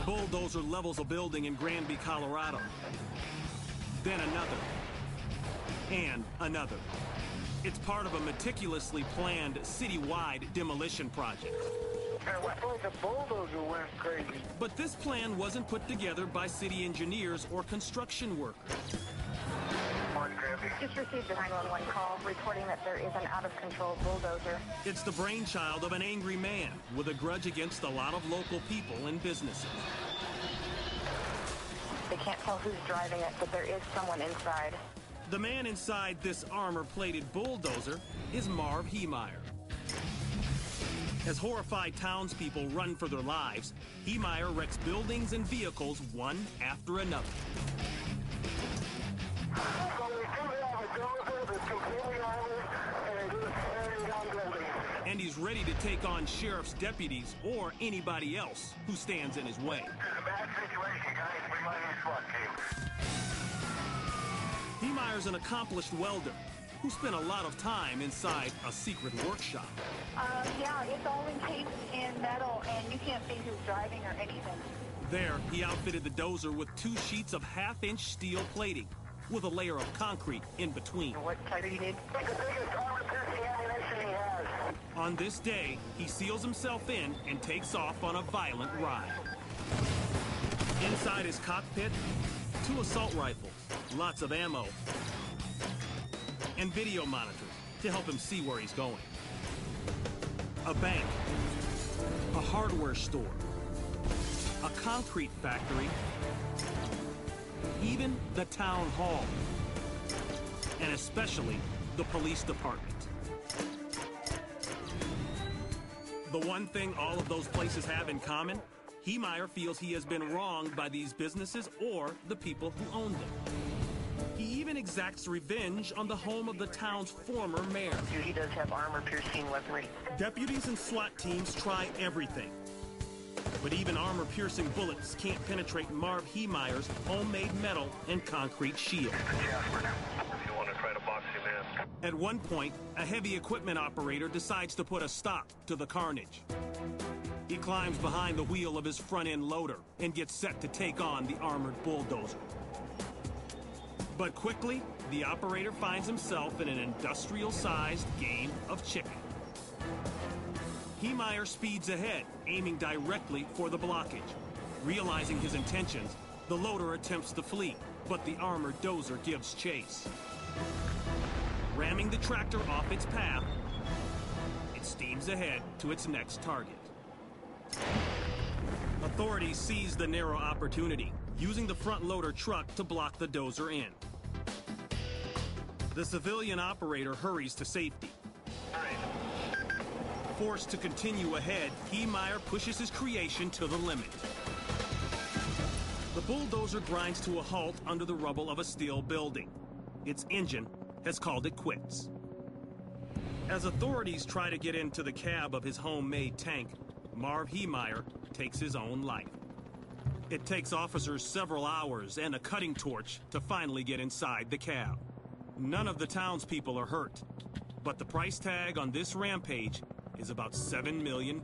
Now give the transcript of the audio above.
Bulldozer levels a building in Granby, Colorado. Then another. And another. It's part of a meticulously planned citywide demolition project. The bulldozer went crazy. But this plan wasn't put together by city engineers or construction workers. Just received a 911 call reporting that there is an out-of-control bulldozer. It's the brainchild of an angry man with a grudge against a lot of local people and businesses. They can't tell who's driving it, but there is someone inside. The man inside this armor-plated bulldozer is Marv Heemeyer. As horrified townspeople run for their lives, Heemeyer wrecks buildings and vehicles one after another. And he's ready to take on sheriff's deputies or anybody else who stands in his way. It's a bad situation, guys. We might need SWAT team. Heemeyer's an accomplished welder who spent a lot of time inside a secret workshop. Yeah, it's all encased in metal, and you can't see who's driving or anything. There, he outfitted the dozer with 2 sheets of half-inch steel plating with a layer of concrete in between. What type do you need? It's the biggest armor-piercing ammunition he has. On this day, he seals himself in and takes off on a violent ride. Inside his cockpit, 2 assault rifles, lots of ammo, and video monitors to help him see where he's going. A bank, a hardware store, a concrete factory, even the town hall, and especially the police department. The one thing all of those places have in common, Heemeyer feels he has been wronged by these businesses or the people who own them. He even exacts revenge on the home of the town's former mayor. He does have armor-piercing weaponry. Deputies and SWAT teams try everything. But even armor-piercing bullets can't penetrate Marv Heemeyer's homemade metal and concrete shield. If you want to try to box him in. At one point, a heavy equipment operator decides to put a stop to the carnage. He climbs behind the wheel of his front-end loader and gets set to take on the armored bulldozer. But quickly, the operator finds himself in an industrial-sized game of chicken. Heemeyer speeds ahead, aiming directly for the blockage. Realizing his intentions, the loader attempts to flee, but the armored dozer gives chase. Ramming the tractor off its path, it steams ahead to its next target. Authorities seize the narrow opportunity, using the front loader truck to block the dozer in. The civilian operator hurries to safety. Forced to continue ahead, Heemeyer pushes his creation to the limit. The bulldozer grinds to a halt under the rubble of a steel building. Its engine has called it quits. As authorities try to get into the cab of his homemade tank, Marv Heemeyer takes his own life. It takes officers several hours and a cutting torch to finally get inside the cab. None of the townspeople are hurt, but the price tag on this rampage is about $7 million.